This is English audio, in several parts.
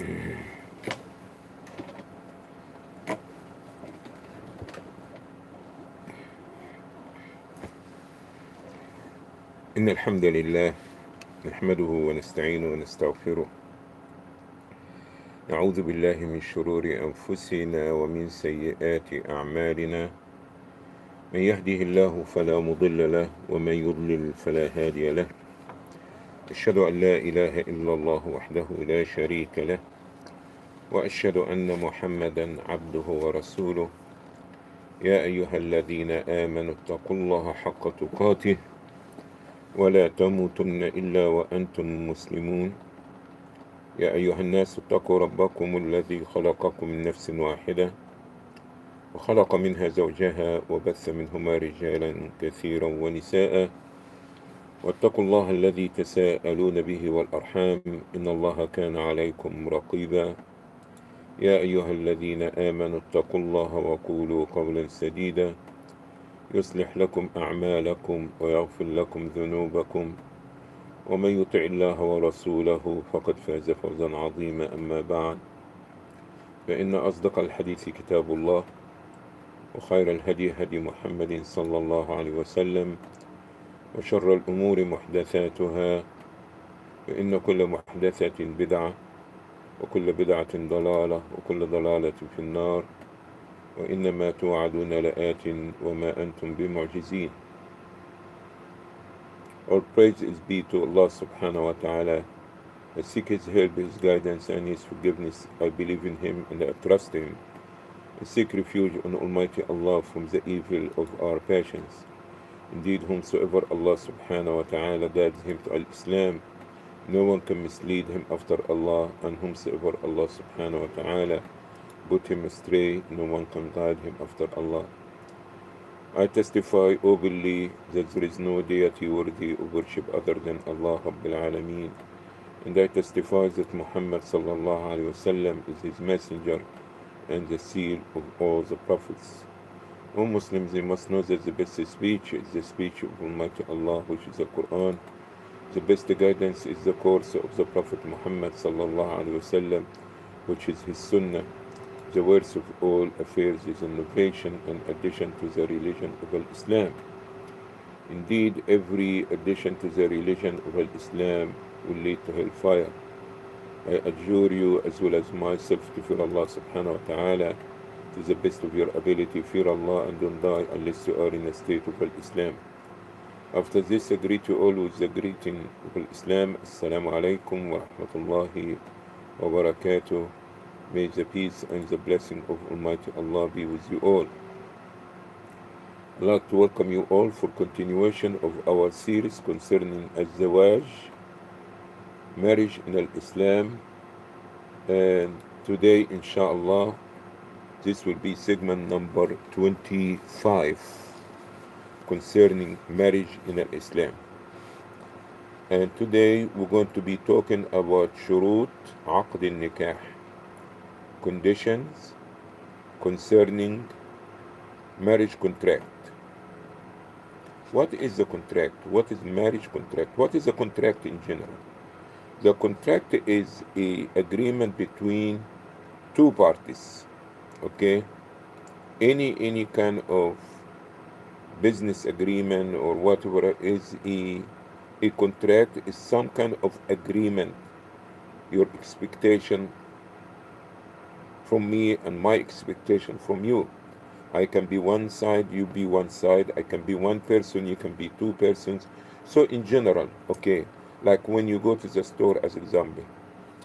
إن الحمد لله نحمده ونستعينه ونستغفره، نعوذ بالله من شرور أنفسنا ومن سيئات أعمالنا، من يهده الله فلا مضل له ومن يضلل فلا هادي له. أشهد أن لا إله إلا الله وحده لا شريك له، وأشهد أن محمدا عبده ورسوله. يا أيها الذين آمنوا اتقوا الله حق تقاته ولا تموتن إلا وأنتم مسلمون. يا أيها الناس اتقوا ربكم الذي خلقكم من نفس واحدة وخلق منها زوجها وبث منهما رجالا كثيرا ونساء، واتقوا الله الذي تساءلون به والأرحام إن الله كان عليكم رقيبا. يا أيها الذين آمنوا اتقوا الله وقولوا قولا سديدا يصلح لكم أعمالكم ويغفر لكم ذنوبكم، ومن يطع الله ورسوله فقد فاز فوزا عظيما. أما بعد، فإن أصدق الحديث كتاب الله، وخير الهدي هدي محمد صلى الله عليه وسلم، وشر الأمور محدثاتها، فإن كل محدثة بدعة، وكل بدعة ضلالة، وكل ضلالة في النار، وإنما توعدون لآت وما أنتم بمعجزين. All praise is be to Allah subhanahu wa ta'ala. I seek His help, His guidance, and His forgiveness. I believe in Him and I trust Him. I seek refuge on Almighty Allah from the evil of our passions. Indeed, whomsoever Allah subhanahu wa ta'ala guides him to Al-Islam, no one can mislead him after Allah, and whomsoever Allah subhanahu wa ta'ala put him astray, no one can guide him after Allah. I testify openly that there is no deity worthy of worship other than Allah Rabbil Alameen, and I testify that Muhammad sallallahu alayhi wasallam is his messenger and the seal of all the prophets. O Muslims, they must know that the best speech is the speech of Almighty Allah, which is the Quran. The best guidance is the course of the Prophet Muhammad sallallahu alayhi wasallam, which is his Sunnah. The worst of all affairs is innovation and addition to the religion of Islam. Indeed, every addition to the religion of Islam will lead to hellfire. I adjure you as well as myself to fear Allah subhanahu wa ta'ala to the best of your ability. Fear Allah and don't die unless you are in a state of Islam. After this, I greet you all with the greeting of Islam. Assalamu alaikum wa rahmatullahi wa barakatuh. May the peace and the blessing of Almighty Allah be with you all. I'd like to welcome you all for continuation of our series concerning Azzawaaj, marriage in Islam. And today, inshallah, this will be segment number 25 concerning marriage in Islam. And today we're going to be talking about shurut aqd al-nikah, conditions concerning marriage contract. What is the contract? What is marriage contract? What is a contract in general? The contract is an agreement between two parties. Okay? Any kind of business agreement or whatever is a contract is some kind of agreement. Your expectation from me and my expectation from you. I can be one side, you be one side. I can be one person, you can be two persons. So in general, okay, like when you go to the store as example,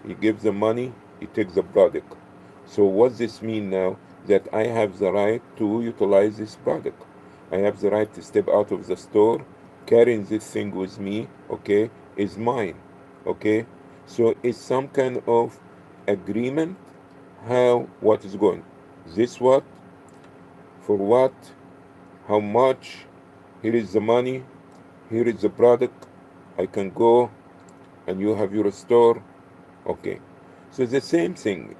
you give the money, you take the product. So what this mean now? That I have the right to utilize this product. I have the right to step out of the store, carrying this thing with me, okay, is mine, okay? So it's some kind of agreement. What is going? This what? For what? How much? Here is the money. Here is the product. I can go and you have your store. Okay. So the same thing.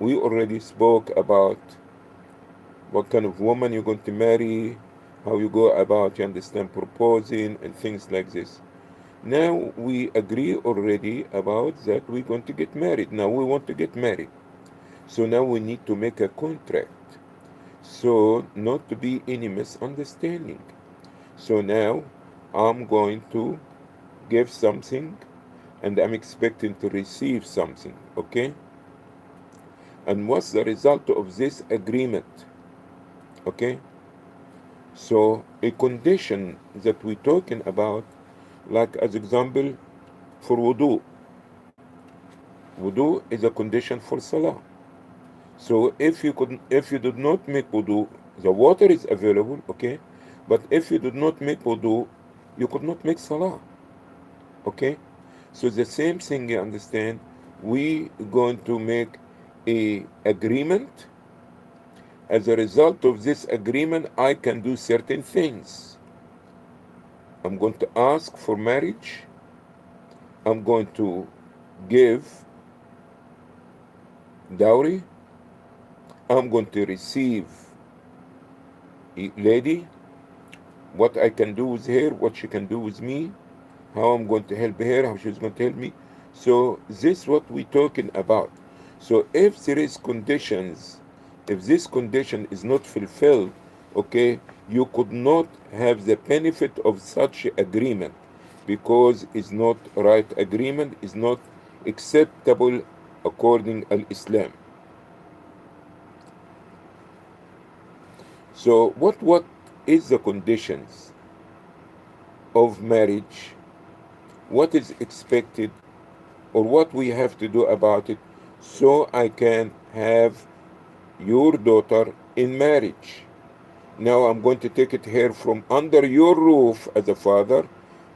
We already spoke about what kind of woman you're going to marry, how you go about, you understand, proposing and things like this. Now we agree already about that we're going to get married. Now we want to get married. So now we need to make a contract. So not to be any misunderstanding. So now I'm going to give something and I'm expecting to receive something, okay? And what's the result of this agreement, okay? So a condition that we're talking about, like as example, for wudu. Wudu is a condition for salah. So if you did not make wudu, the water is available, okay? But if you did not make wudu, you could not make salah, okay? So the same thing, you understand? We going to make a agreement. As a result of this agreement, I can do certain things. I'm going to ask for marriage. I'm going to give dowry. I'm going to receive a lady, what I can do with her, what she can do with me, how I'm going to help her, how she's going to help me. So this is what we're talking about. So if there is conditions, if this condition is not fulfilled, okay, you could not have the benefit of such agreement because it's not right agreement, is not acceptable according to Islam. So what is the conditions of marriage? What is expected or what we have to do about it so I can have your daughter in marriage? Now I'm going to take it here from under your roof as a father,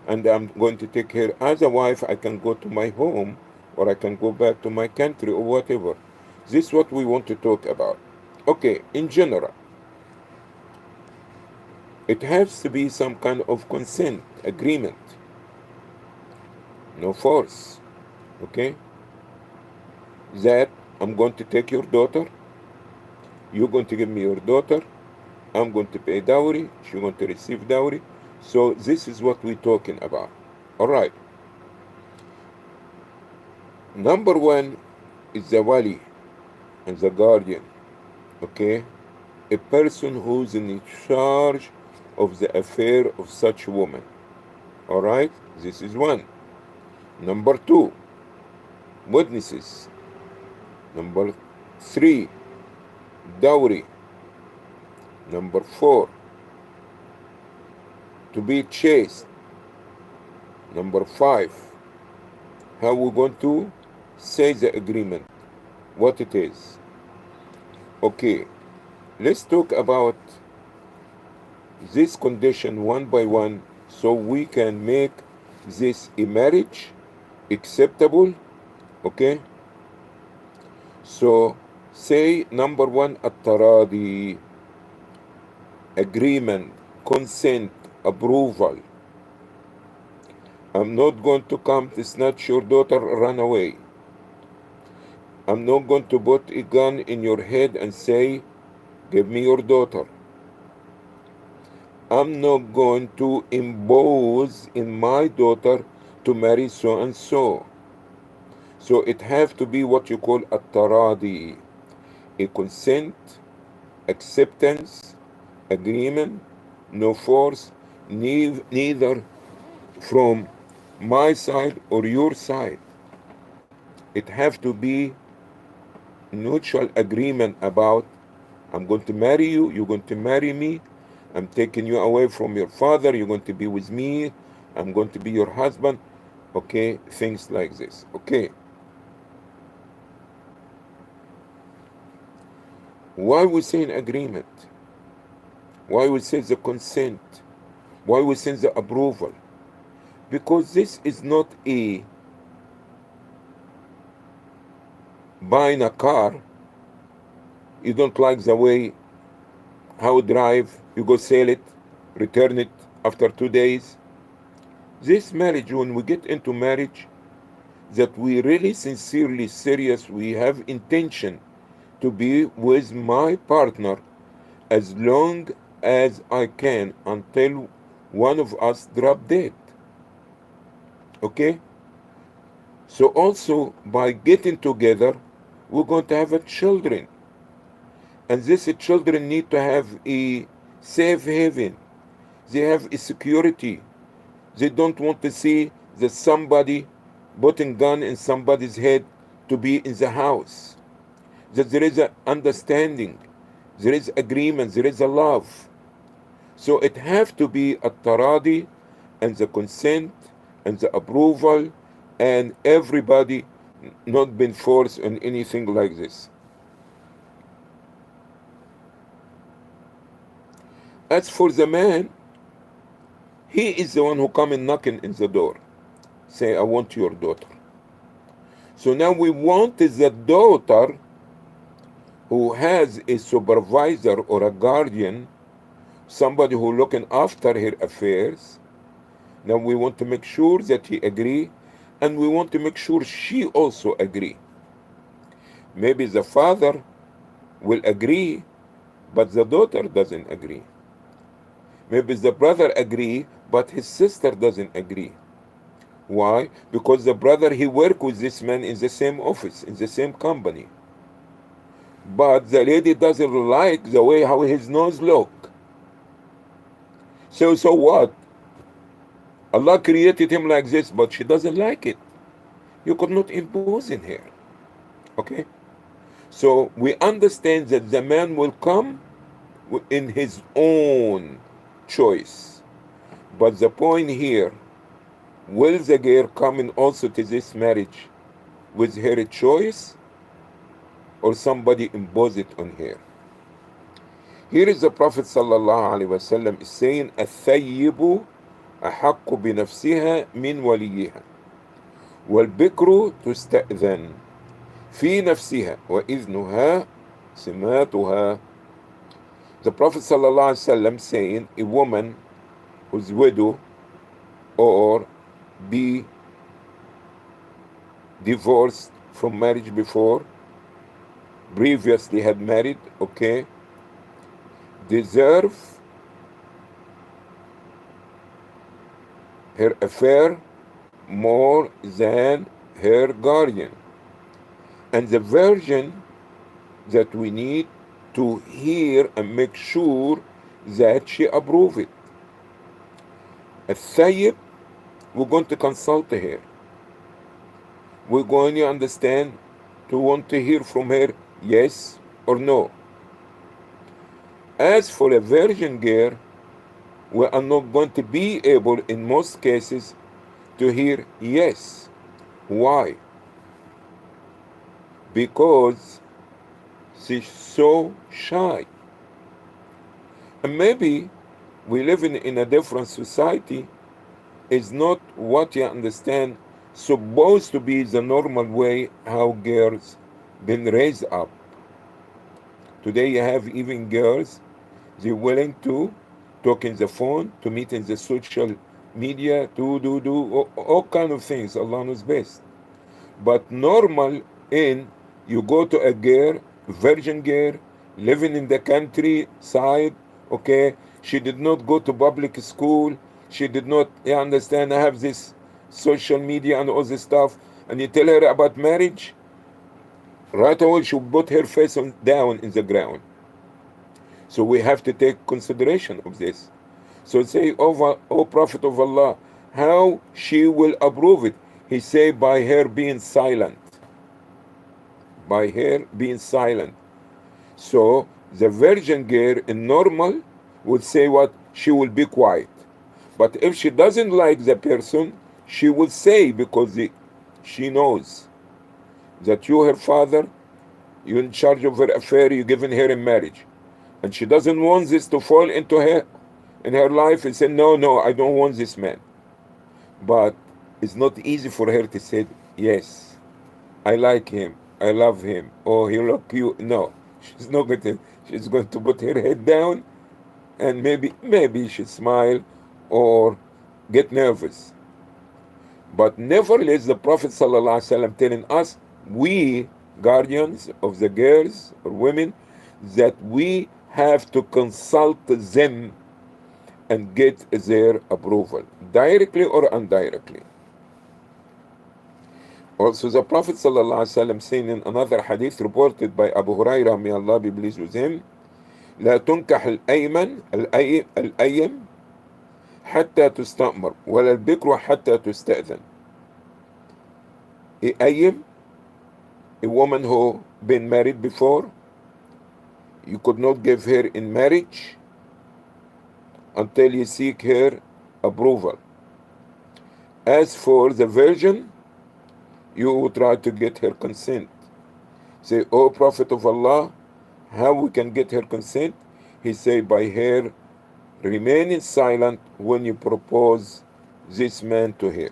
and I'm going to take her as a wife. I can go to my home or I can go back to my country or whatever. This is what we want to talk about. Okay, in general, it has to be some kind of consent, agreement, no force, okay? That I'm going to take your daughter, you're going to give me your daughter, I'm going to pay dowry, she's going to receive dowry. So this is what we're talking about. All right. Number one is the wali and the guardian, okay? A person who's in charge of the affair of such woman. All right? This is one. Number two, witnesses. Number three, dowry. Number four, to be chaste. Number five, how we're going to say the agreement, what it is. Okay, let's talk about this condition one by one so we can make this a marriage acceptable, okay? So say number one, at-taradi, agreement, consent, approval. I'm not going to come to snatch your daughter, run away. I'm not going to put a gun in your head and say, give me your daughter. I'm not going to impose in my daughter to marry so and so. So it have to be what you call at-taradi, a consent, acceptance, agreement, no force, neither from my side or your side. It have to be mutual agreement about I'm going to marry you, you're going to marry me, I'm taking you away from your father, you're going to be with me, I'm going to be your husband, okay, things like this, okay. Why we say an agreement? Why we say the consent? Why we say the approval? Because this is not a buying a car, you don't like the way how it drive, you go sell it, return it after 2 days. This marriage, when we get into marriage, that we really sincerely serious, we have intention to be with my partner as long as I can until one of us drop dead. Okay? So also by getting together, we're going to have a children. And these children need to have a safe haven. They have a security. They don't want to see that somebody putting gun in somebody's head to be in the house. That there is an understanding, there is agreement, there is a love. So it have to be a taradi and the consent and the approval and everybody not been forced on anything like this. As for the man, he is the one who come and knocking in the door. Say, I want your daughter. So now we want the daughter who has a supervisor or a guardian, somebody who looking after her affairs. Now we want to make sure that he agree, and we want to make sure she also agree. Maybe the father will agree, but the daughter doesn't agree. Maybe the brother agree, but his sister doesn't agree. Why? Because the brother, he work with this man in the same office, in the same company. But the lady doesn't like the way how his nose look. So what? Allah created him like this, but she doesn't like it. You could not impose in her. Okay? So we understand that the man will come in his own choice. But the point here, will the girl come in also to this marriage with her choice, or somebody impose it on her? Here is the Prophet sallallahu alaihi wasallam is saying, الثيب أحق بنفسها من وليها والبكر تستأذن في نفسها وإذنها سماتها. The Prophet sallallahu alaihi wasallam saying, a woman who's widow or be divorced from marriage before, previously had married, okay, deserve her affair more than her guardian. And the virgin that we need to hear and make sure that she approve it. الثيب, we're going to consult her. We're going to understand, to want to hear from her yes or no. As for a virgin girl, we are not going to be able in most cases to hear yes. Why? Because she's so shy. And maybe we live in a different society. Is not what you understand supposed to be the normal way how girls been raised up. Today you have even girls, they're willing to talk in the phone, to meet in the social media, to do all kind of things. Allah knows best. But normal in, you go to a girl, virgin girl, living in the countryside, okay, she did not go to public school, she did not, you understand, have this social media and all this stuff, and you tell her about marriage, right away she put her face down in the ground. So we have to take consideration of this. So say, O Prophet of Allah, how she will approve it? He say, by her being silent. By her being silent. So the virgin girl in normal would say what? She will be quiet. But if she doesn't like the person, she will say, because she knows that you, her father, you're in charge of her affair, you're giving her in marriage. And she doesn't want this to fall into her in her life and say, no, I don't want this man. But it's not easy for her to say, yes, I like him, I love him, or he look cute. No, she's not going to. She's going to put her head down, and maybe she smile or get nervous. But nevertheless, the Prophet ﷺ telling us, we guardians of the girls or women, that we have to consult them and get their approval, directly or indirectly. Also, the Prophet ﷺ saying in another hadith reported by Abu Hurairah, may Allah be pleased with him, لا تنكح الأيم حتى تستأمر ولا البكر حتى تستأذن. أيم, a woman who been married before, you could not give her in marriage until you seek her approval. As for the virgin, you try to get her consent. Say, O Prophet of Allah, how we can get her consent? He say, by her remaining silent when you propose this man to her.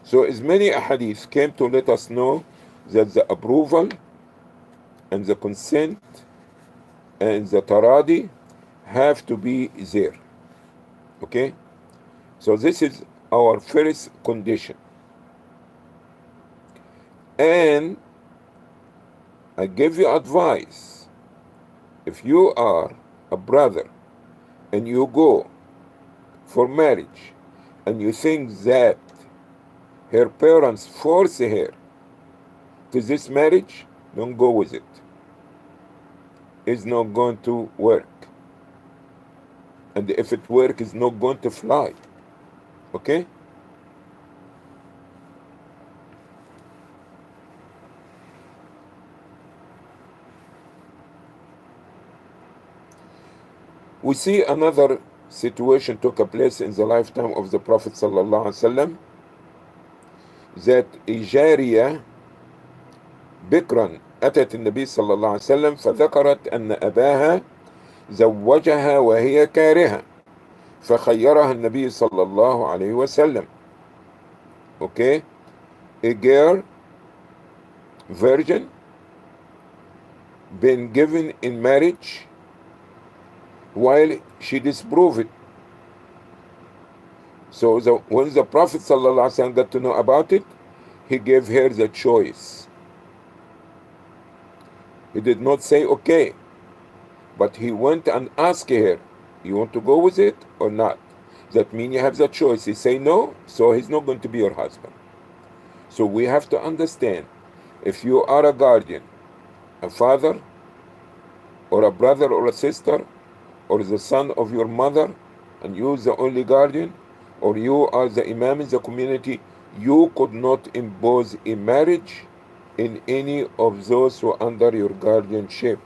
So as many ahadith came to let us know that the approval and the consent and the taradi have to be there. Okay? So this is our first condition. And I give you advice. If you are a brother and you go for marriage and you think that her parents force her to this marriage, don't go with it. It's not going to work. And if it works, it's not going to fly. Okay? We see another situation took place in the lifetime of the Prophet ﷺ, that a جارية بكرا أتت النبي صلى الله عليه وسلم فذكرت أن أباها زوجها وهي كارهة فخيرها النبي صلى الله عليه وسلم. Okay, a girl, virgin, been given in marriage while she disproved it. So when the Prophet ﷺ got to know about it, he gave her the choice. He did not say okay, but he went and asked her, you want to go with it or not? That means you have the choice. He say no, so he's not going to be your husband. So we have to understand, if you are a guardian, a father or a brother or a sister, or the son of your mother, and you the only guardian, or you are the imam in the community, you could not impose a marriage in any of those who are under your guardianship.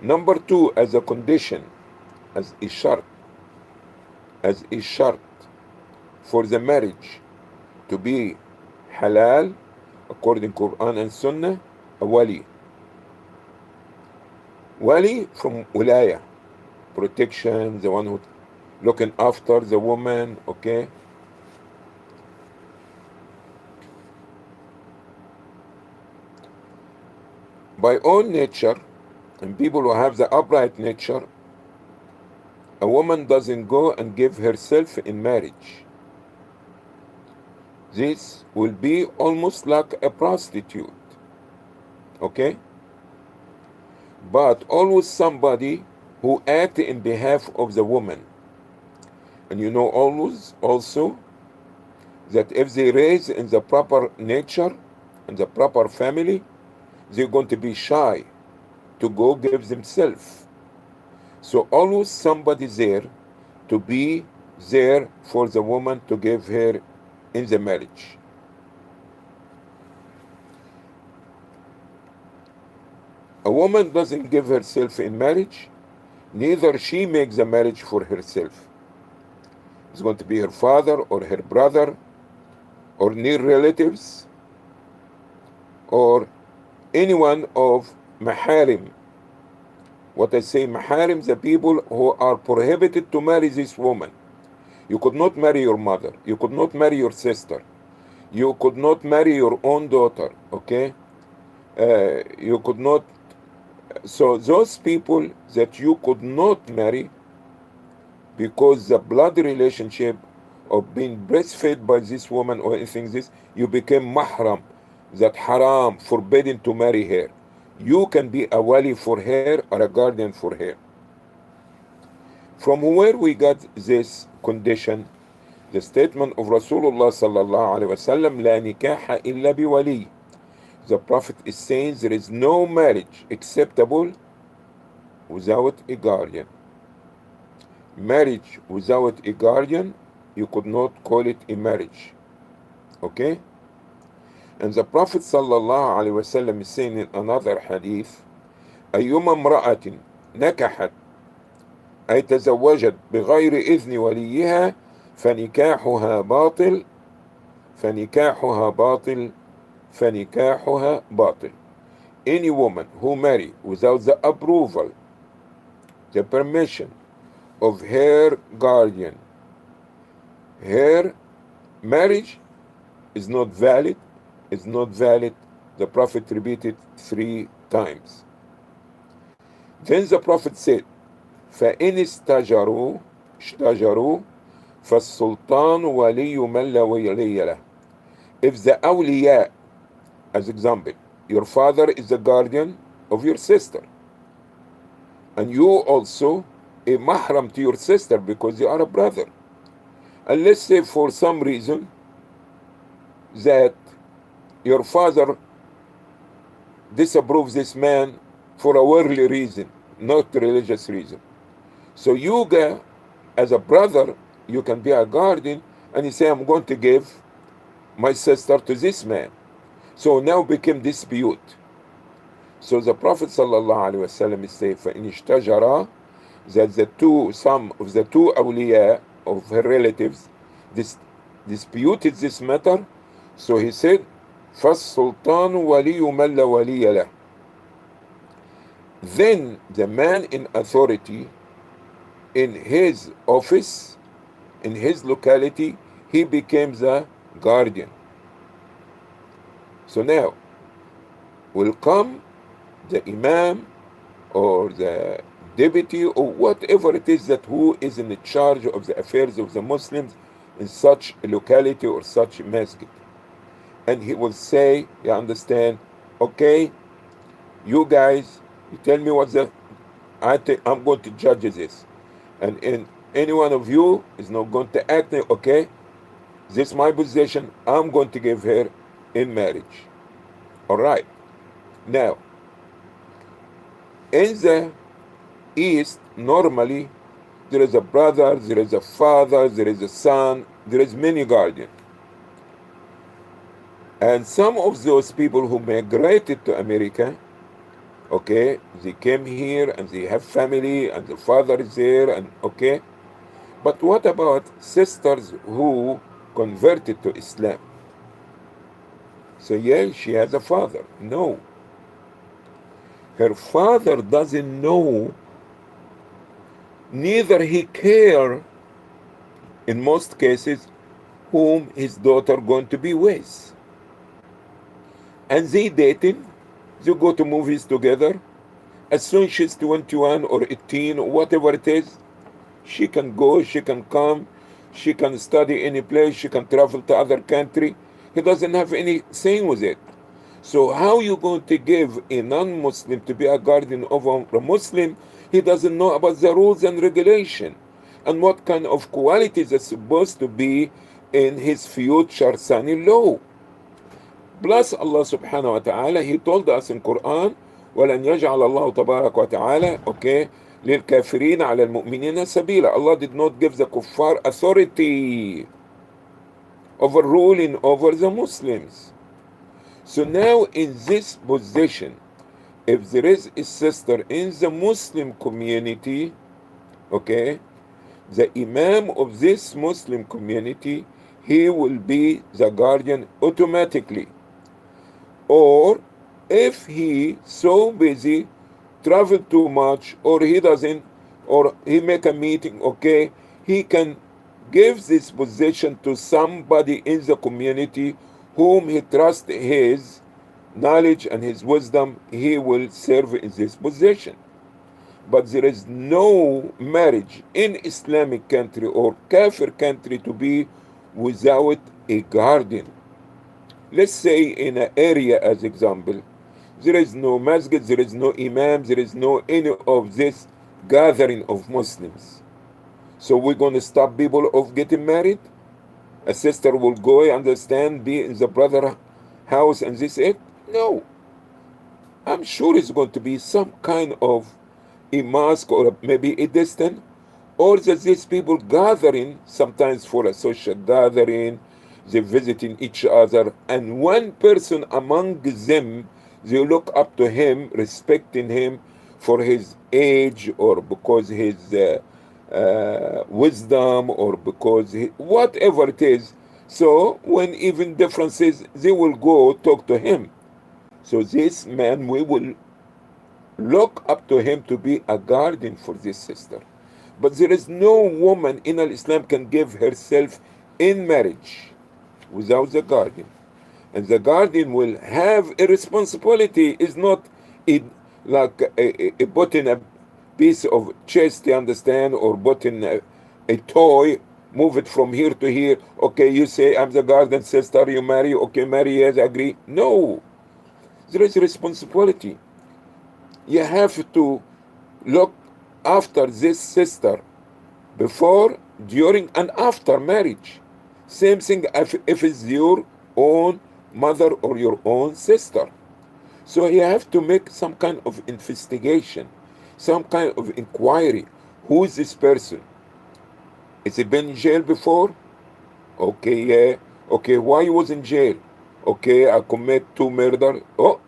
Number two, as a condition, as a shart for the marriage to be halal, according to Quran and Sunnah, a wali. Wali from wilaya, protection, the one who looking after the woman, okay? By own nature, and people who have the upright nature, a woman doesn't go and give herself in marriage. This will be almost like a prostitute, okay? But always somebody who act in behalf of the woman. And you know always also that if they raise in the proper nature and the proper family, they're going to be shy to go give themselves. So always somebody there to be there for the woman to give her in the marriage. A woman doesn't give herself in marriage, neither she makes the marriage for herself. It's going to be her father or her brother or near relatives or anyone of maharim. What I say maharim, the people who are prohibited to marry this woman. You could not marry your mother. You could not marry your sister. You could not marry your own daughter, okay? You could not. So those people that you could not marry because the blood relationship of being breastfed by this woman or anything this, you became mahram, that haram, forbidden to marry her. you can be a wali for her or a guardian for her. From where we got this condition? The statement of Rasulullah sallallahu alaihi wasallam, "La nikaha illa biwali." The Prophet is saying there is no marriage acceptable without a guardian. Marriage without a guardian, you could not call it a marriage. Okay? And the Prophet sallallahu alaihi wasallam is saying in another hadith, أيما امرأة نكحت أي تزوجت بغير إذن وليها فنكاحها باطل فنكاحها باطل فنكاحها باطل. Any woman who marry without the approval, the permission of her guardian, her marriage is not valid, is not valid. The Prophet repeated 3 times. Then the Prophet said, فَإِنِ اشْتَجَرُوا فَالسُّلْطَانُ وَلِيُّ مَنْ لَا وَلِيَّ لَهُ. If the awliya, as example, your father is the guardian of your sister, and you also a mahram to your sister because you are a brother, and let's say for some reason that your father disapproves this man for a worldly reason, not religious reason. So you go, as a brother, you can be a guardian, and you say, I'm going to give my sister to this man. So now became dispute. So the Prophet sallallahu alaihi wasallam is saying, فَإِنِ اشْتَجَرَا, that some of the two awliya of her relatives disputed this matter. So he said, فَالسُّلْطَانُ وَلِيُّ مَنْ لَا وَلِيَّ لَهُ. Then the man in authority, in his office, in his locality, he became the guardian. So now will come the imam or the deputy or whatever it is that who is in charge of the affairs of the Muslims in such a locality or such a masjid. And he will say, you understand, okay, you guys, you tell me what I'm going to judge this. And any one of you is not going to act, okay, this is my position, I'm going to give her in marriage. All right. Now, in the East, normally, there is a brother, there is a father, there is a son, there is many guardians. And some of those people who migrated to America, okay, they came here and they have family and the father is there, and okay. But what about sisters who converted to Islam? So yeah, she has a father. No. Her father doesn't know, neither he care, in most cases, whom his daughter going to be with. And they dating, they go to movies together. As soon as she's 21 or 18 or whatever it is, she can go, she can come, she can study any place, she can travel to other country. He doesn't have any saying with it. So how you going to give a non-Muslim to be a guardian of a Muslim? He doesn't know about the rules and regulation and what kind of qualities are supposed to be in his future son-in-law. Plus Allah subhanahu wa ta'ala, he told us in Quran, وَلَنْ يَجْعَلَ اللَّهُ تَبَارَكَ وَتَعَالَى, okay, لِلْكَافِرِينَ عَلَى الْمُؤْمِنِينَ سَبِيلًا. Allah did not give the kuffar authority overruling over the Muslims. So now in this position, if there is a sister in the Muslim community, okay, the imam of this Muslim community, he will be the guardian automatically. Or if he so busy, travel too much, or he doesn't, or he make a meeting, okay, he can give this position to somebody in the community whom he trusts his knowledge and his wisdom, he will serve in this position. But there is no marriage in Islamic country or Kafir country to be without a guardian. Let's say in an area, as example, There is no masjid, there is no imam, there is no any of this gathering of Muslims. So we're going to stop people of getting married? A sister will go, understand, be in the brother house and this it? No. I'm sure it's going to be some kind of a mosque or maybe a distant, or that these people gathering sometimes for a social gathering, they visiting each other, and one person among them, they look up to him, respecting him for his age or because his wisdom or because whatever it is. So when even differences, they will go talk to him. So this man, we will look up to him to be a guardian for this sister. But there is no woman in Islam can give herself in marriage without the guardian. And the guardian will have a responsibility. Is not like a putting a piece of chest, you understand, or putting a toy, move it from here to here. Okay, you say, I'm the guardian, sister, you marry. Okay, marry, yes, agree. No. There is a responsibility. You have to look after this sister before, during, and after marriage. Same thing if it's your own mother or your own sister. So you have to make some kind of investigation, some kind of inquiry. Who is this person? Has he been in jail before? Okay, yeah. Okay, why he was in jail? Okay, I commit 2 murder. Oh,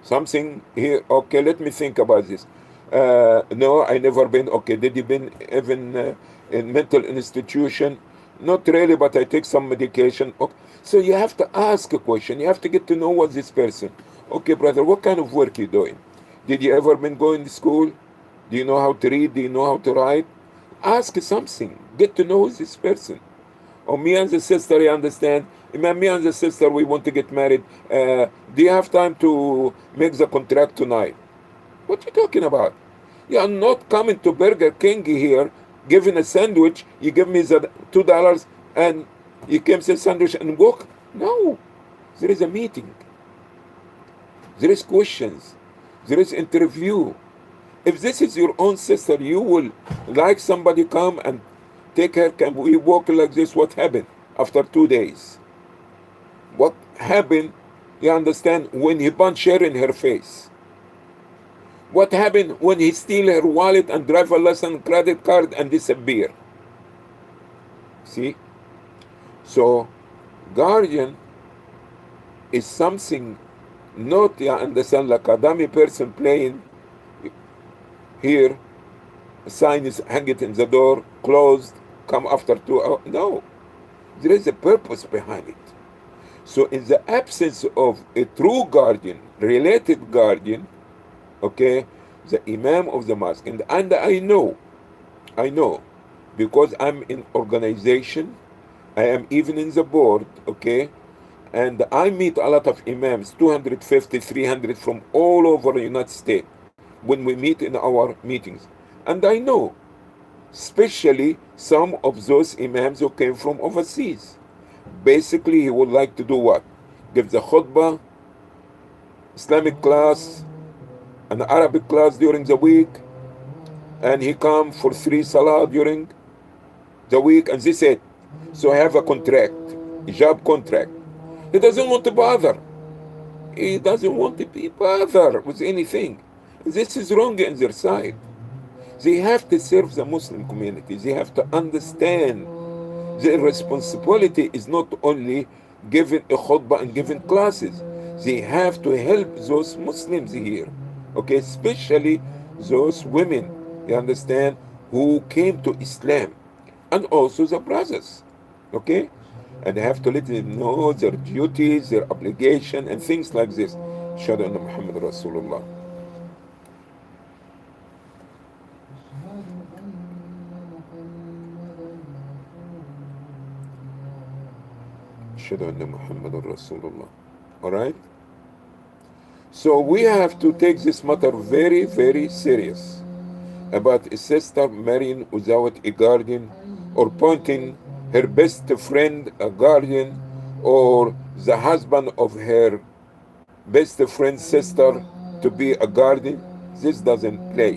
something here. Okay, let me think about this. No, I never been. Okay, did he been even in mental institution? Not really, but I take some medication. Okay. So you have to ask a question. You have to get to know what this person. Okay, brother, what kind of work you doing? Did you ever been going to school? Do you know how to read? Do you know how to write? Ask something. Get to know this person. Or me and the sister, you understand? Me and the sister, we want to get married. Do you have time to make the contract tonight? What are you talking about? You are not coming to Burger King here, giving a sandwich. You give me the $2 and you can say sandwich and walk. No. There is a meeting. There is questions. There is interview. If this is your own sister, you will like somebody come and take her. Can we walk like this? What happened after 2 days? What happened, you understand, when he punched her in her face? What happened when he steal her wallet and driver license, credit card and disappear? See? So, guardian is something not, you understand, like a dummy person playing here, a sign is hang it in the door, closed, come after 2 hours. No. There is a purpose behind it. So in the absence of a true guardian, related guardian, okay, the imam of the mosque, and I know, because I'm in organization, I am even in the board, okay, and I meet a lot of imams, 250, 300 from all over the United States, when we meet in our meetings. And I know, especially some of those imams who came from overseas. Basically, he would like to do what? Give the khutbah, Islamic class, an Arabic class during the week, and he come for 3 salah during the week, and this it. So I have a contract, a job contract. He doesn't want to bother. He doesn't want to be bothered with anything. This is wrong in their side. They have to serve the Muslim community. They have to understand their responsibility is not only giving a khutbah and giving classes. They have to help those Muslims here, okay, especially those women, you understand, who came to Islam, and also the brothers, okay, and they have to let them know their duties, their obligation, and things like this. Ashhadu anna Muhammad Rasulullah. Ashhadu anna Muhammad Rasulullah. All right. So we have to take this matter very, very serious about a sister marrying without a guardian, or pointing her best friend a guardian, or the husband of her best friend sister to be a guardian. This doesn't play.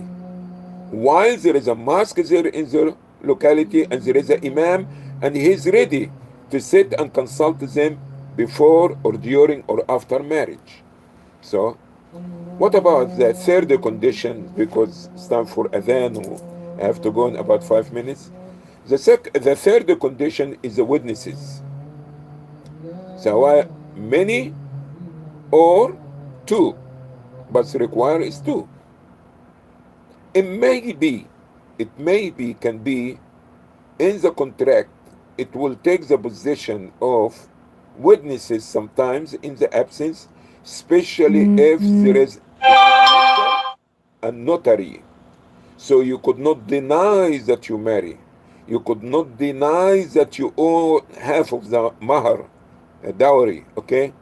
While there is a mosque there in the locality and there is an imam and he is ready to sit and consult them before or during or after marriage. So what about the third condition? Because it's time for adhan, I have to go in about 5 minutes. The third condition is the witnesses. So many or two, but require is two. It may be, can be in the contract, it will take the position of witnesses sometimes in the absence, especially if there is a notary. So you could not deny that you marry. You could not deny that you owe half of the mahar, a dowry, okay?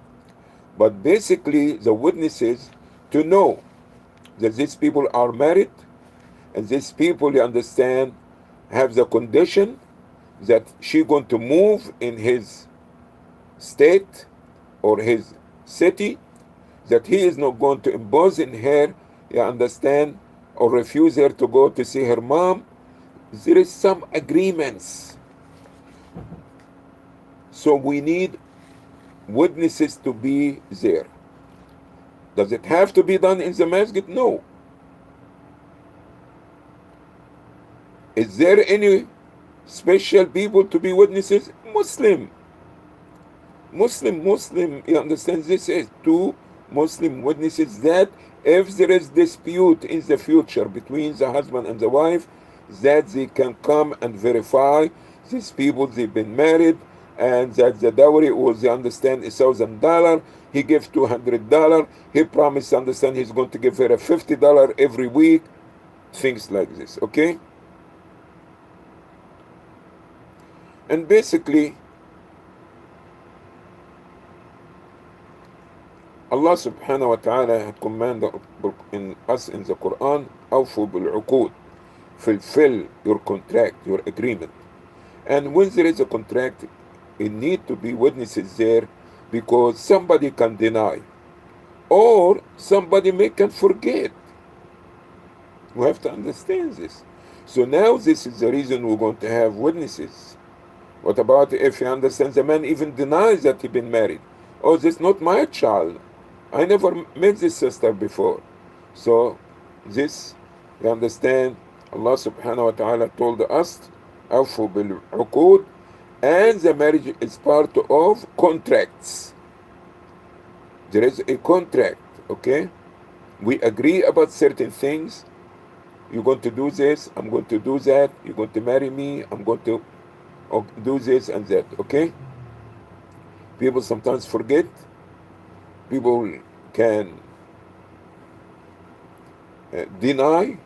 But basically, the witnesses to know that these people are married and these people, you understand, have the condition that she going to move in his state or his city, that he is not going to impose in her, you understand, or refuse her to go to see her mom. There is some agreements. So we need witnesses to be there. Does it have to be done in the masjid? No. Is there any special people to be witnesses? Muslim, you understand? This is two Muslim witnesses that if there is dispute in the future between the husband and the wife, that they can come and verify these people, they've been married, and that the dowry was, you understand, $1,000. He gave $200. He promised, understand, he's going to give her a $50 every week. Things like this, okay? And basically, Allah subhanahu wa ta'ala had commanded us in the Quran, أوفوا بالعقود, fulfill your contract, your agreement. And when there is a contract, it need to be witnesses there, because somebody can deny or somebody can forget. We have to understand this. So now this is the reason we're going to have witnesses. What about if you understand the man even denies that he been married? Oh, this is not my child. I never met this sister before. So this, you understand, Allah subhanahu wa ta'ala told us, أوفوا بالعقود, and the marriage is part of contracts. There is a contract, okay? We agree about certain things. You're going to do this, I'm going to do that. You're going to marry me, I'm going to do this and that, okay? People sometimes forget. People can deny.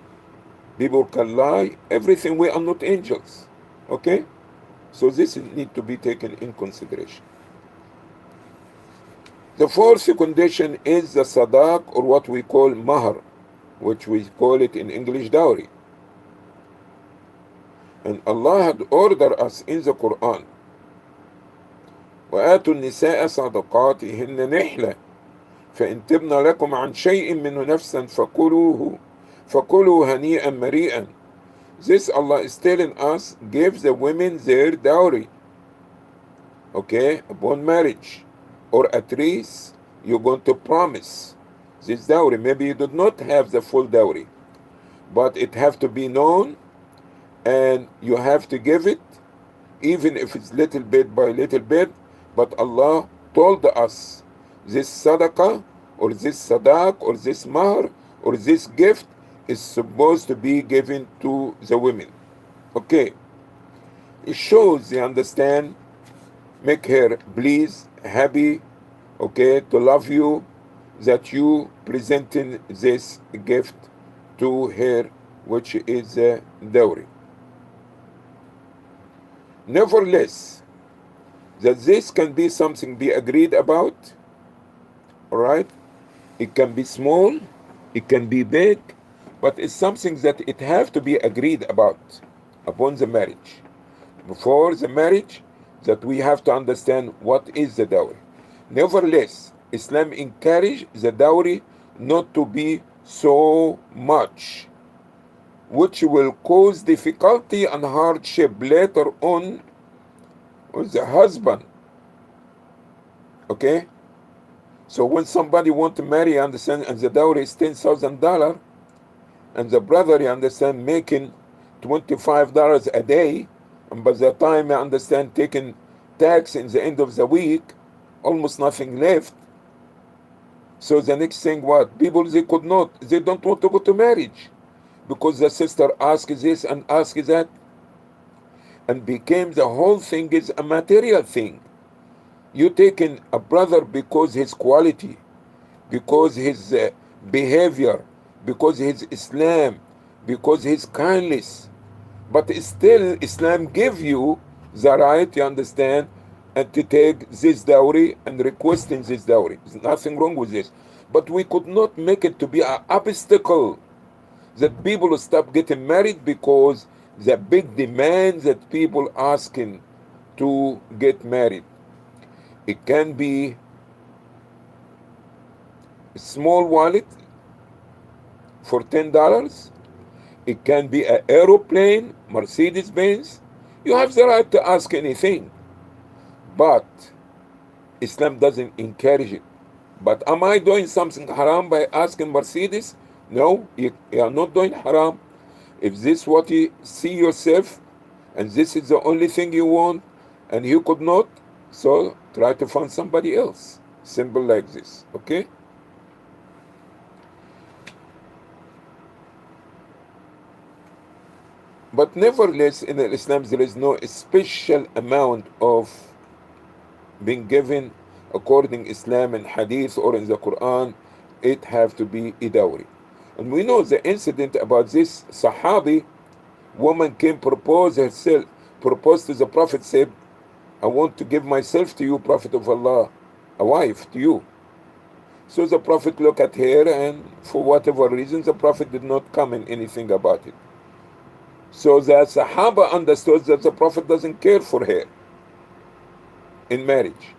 People can lie. Everything. We are not angels, okay? So this need to be taken in consideration. The fourth condition is the sadaq, or what we call mahar, which we call it in English dowry. And Allah had ordered us in the Quran, وآتوا النساء صدقاتهن نحلة فإن تبن لكم عن شيء منه نفسا فكلوا هنيئا مريئا. This Allah is telling us, give the women their dowry, okay, upon marriage, or at least you're going to promise this dowry. Maybe you do not have the full dowry, but it have to be known, and you have to give it, even if it's little bit by little bit. But Allah told us this sadaqah, or this sadaq, or this mahar, or this gift is supposed to be given to the women. Okay. It shows, you understand, make her pleased, happy, okay, to love you, that you presenting this gift to her, which is a dowry. Nevertheless, that this can be something be agreed about, all right? It can be small, it can be big, but it's something that it have to be agreed about upon the marriage. Before the marriage, that we have to understand what is the dowry. Nevertheless, Islam encourage the dowry not to be so much, which will cause difficulty and hardship later on with the husband. Okay? So when somebody want to marry, you understand, and the dowry is $10,000, and the brother, you understand, making $25 a day, and by the time, you understand, taking tax in the end of the week, almost nothing left. So the next thing, what? People, they don't want to go to marriage because the sister asks this and asks that, and became the whole thing is a material thing. You taking a brother because his quality, because his behavior, because his Islam, because his kindness. But still, Islam give you the right, you understand, and to take this dowry and requesting this dowry. There's nothing wrong with this. But we could not make it to be an obstacle that people stop getting married because the big demand that people asking to get married. It can be a small wallet for $10. It can be an aeroplane, Mercedes Benz. You have the right to ask anything. But Islam doesn't encourage it. But am I doing something haram by asking Mercedes? No, you are not doing haram. If this is what you see yourself, and this is the only thing you want, and you could not, so try to find somebody else. Simple like this, okay? But nevertheless, in Islam, there is no special amount of being given according Islam and Hadith or in the Quran. It have to be a dowry. And we know the incident about this Sahabi woman came proposed to the Prophet, said, I want to give myself to you, Prophet of Allah, a wife to you. So the Prophet looked at her, and for whatever reason, the Prophet did not comment anything about it. So the Sahaba understood that the Prophet doesn't care for her in marriage.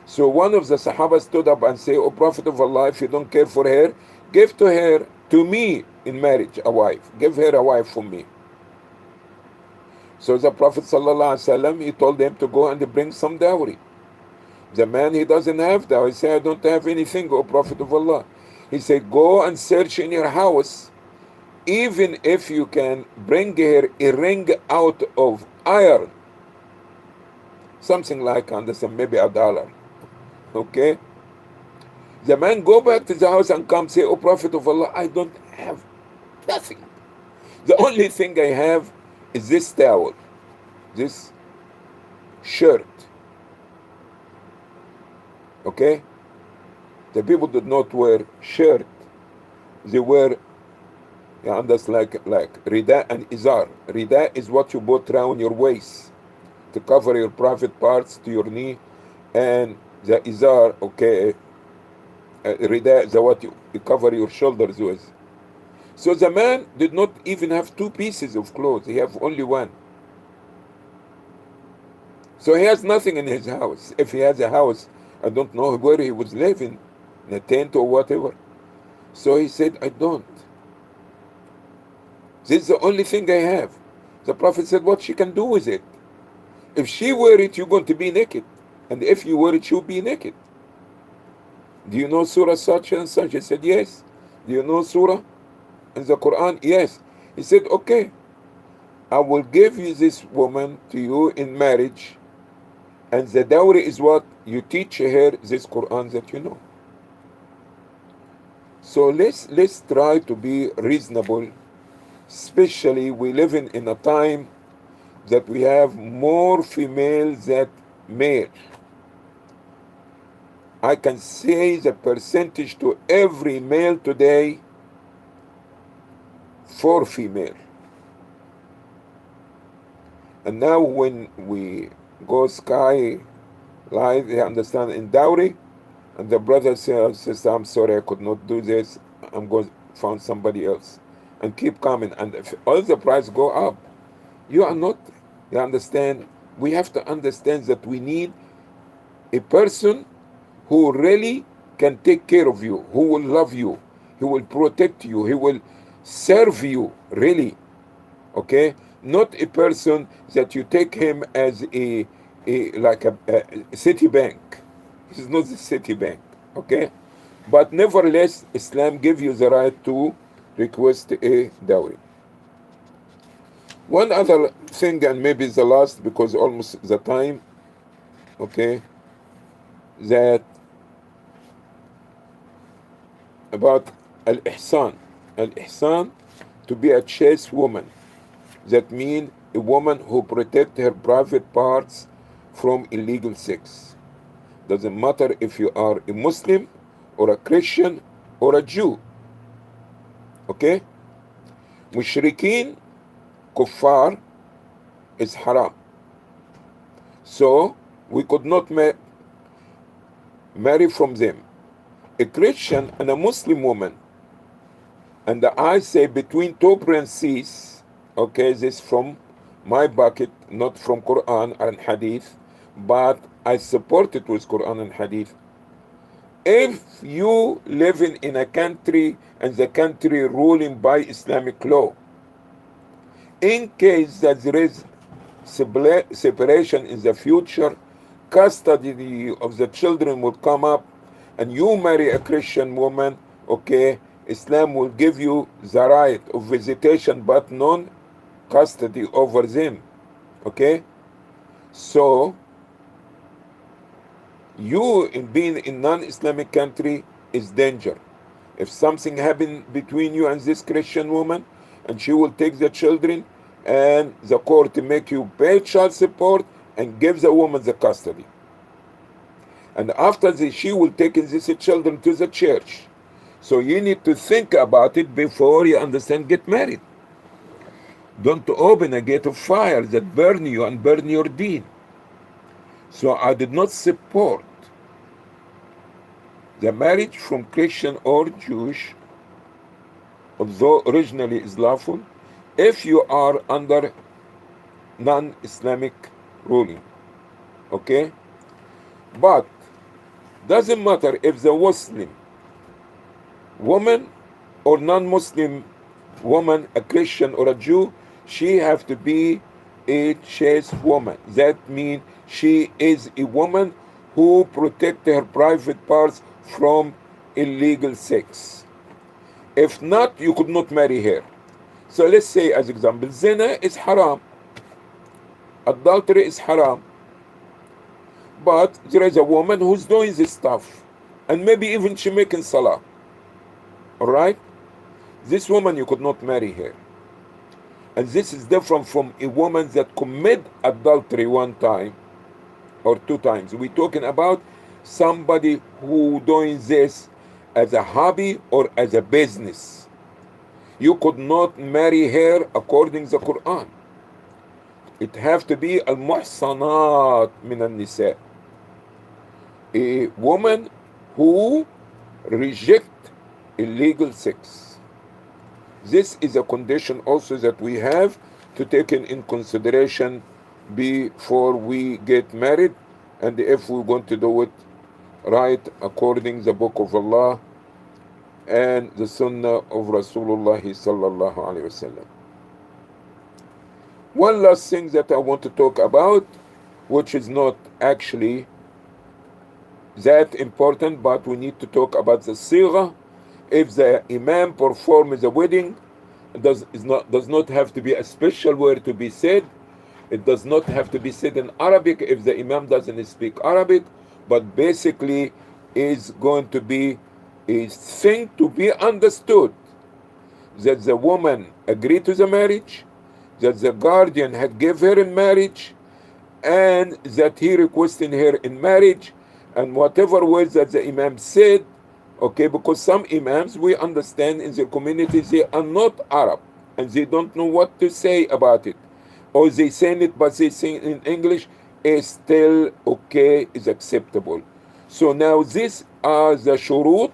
So one of the Sahaba stood up and said, O Prophet of Allah, if you don't care for her, give to me in marriage a wife. Give her a wife for me. So the Prophet ﷺ, he told them to go and bring some dowry. The man, he doesn't have dowry. He said, I don't have anything, O Prophet of Allah. He said, go and search in your house. Even if you can bring her a ring out of iron, something like, understand, maybe $1. Okay? The man go back to the house and come say, O Prophet of Allah, I don't have nothing. The only thing I have is this towel, this shirt. Okay? The people did not wear shirt. They wear, that's like rida and izar. Rida is what you put around your waist to cover your private parts to your knee, and the izar, okay, rida is what you cover your shoulders with. So the man did not even have 2 pieces of clothes. He have only one. So he has nothing in his house. If he has a house, I don't know where he was living, in a tent or whatever. So he said, I don't. This is the only thing I have. The Prophet said, what she can do with it? If she wear it, you're going to be naked. And if you wear it, you'll be naked. Do you know surah such and such? He said, yes. Do you know surah in the Quran? Yes. He said, okay, I will give you this woman to you in marriage, and the dowry is what? You teach her this Quran that you know. So let's try to be reasonable, especially we live in a time that we have more females than male. I can say the percentage to every male today, 4 female. And now when we go sky live, you understand, in dowry, and the brother says, sister, I'm sorry, I could not do this, I'm going to find somebody else. And keep coming. And if all the price go up, you are not, you understand, we have to understand that we need a person who really can take care of you, who will love you, he will protect you, he will serve you, really. Okay? Not a person that you take him as like a Citibank. This is not the Citibank. Okay? But nevertheless, Islam gives you the right to request a dowry. One other thing, and maybe the last because almost the time, okay, that about al-ihsan. Al-ihsan, to be a chaste woman. That means a woman who protects her private parts from illegal sex. Doesn't matter if you are a Muslim or a Christian or a Jew. Okay? Mushrikeen, kuffar, is haram. So, we could not marry from them. A Christian and a Muslim woman, and I say between two parentheses, okay, this from my bucket, not from Quran and Hadith, but I support it with Quran and Hadith. If you living in a country and the country ruling by Islamic law, in case that there is separation in the future, custody of the children will come up, and you marry a Christian woman, okay, Islam will give you the right of visitation but non-custody over them. Okay? So, you in being in non-Islamic country is danger. If something happened between you and this Christian woman, and she will take the children, and the court make you pay child support and give the woman the custody. And after this, she will take these children to the church. So you need to think about it before you understand get married. Don't open a gate of fire that burn you and burn your deen. So I did not support the marriage from Christian or Jewish, although originally is lawful, if you are under non-Islamic ruling. Okay? But doesn't matter if the Muslim woman or non-Muslim woman, a Christian or a Jew, she have to be a chaste woman. That means she is a woman who protect her private parts from illegal sex. If not, you could not marry her. So let's say, as example, zina is haram, adultery is haram, but there is a woman who's doing this stuff, and maybe even she making salah. All right? This woman, you could not marry her. And this is different from a woman that commit adultery one time or two times. We're talking about somebody who doing this as a hobby or as a business. You could not marry her according to the Quran. It have to be al-muhsanat min al-nisa. A woman who reject illegal sex. This is a condition also that we have to take in consideration before we get married, and if we're going to do it right according to the book of Allah and the sunnah of Rasulullah sallallahu alaihi wasallam. One last thing that I want to talk about, which is not actually that important, but we need to talk about the sigha. If the imam performs the wedding, it does not have to be a special word to be said. It does not have to be said in Arabic if the imam doesn't speak Arabic, but basically is going to be a thing to be understood, that the woman agreed to the marriage, that the guardian had given her in marriage, and that he requested her in marriage, and whatever words that the imam said. Okay, because some imams, we understand in the community, they are not Arab, and they don't know what to say about it. Or they say it, but they say it in English, is still okay, is acceptable. So now these are the shurut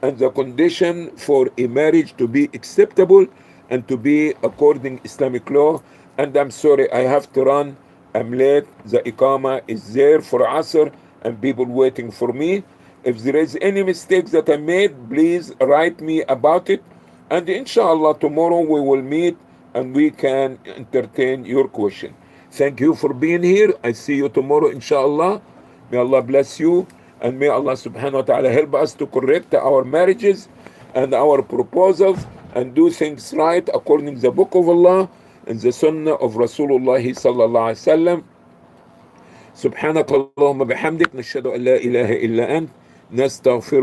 and the condition for a marriage to be acceptable and to be according Islamic law. And I'm sorry, I have to run. I'm late. The Iqama is there for Asr and people waiting for me. If there is any mistakes that I made, please write me about it. And inshallah, tomorrow we will meet and we can entertain your question. Thank you for being here. I see you tomorrow, inshallah. May Allah bless you. And may Allah subhanahu wa ta'ala help us to correct our marriages and our proposals and do things right according to the book of Allah and the sunnah of Rasulullah sallallahu alaihi wasallam. سبحانك اللهم بحمدك نشهد أن لا إله إلا أنت نستغفر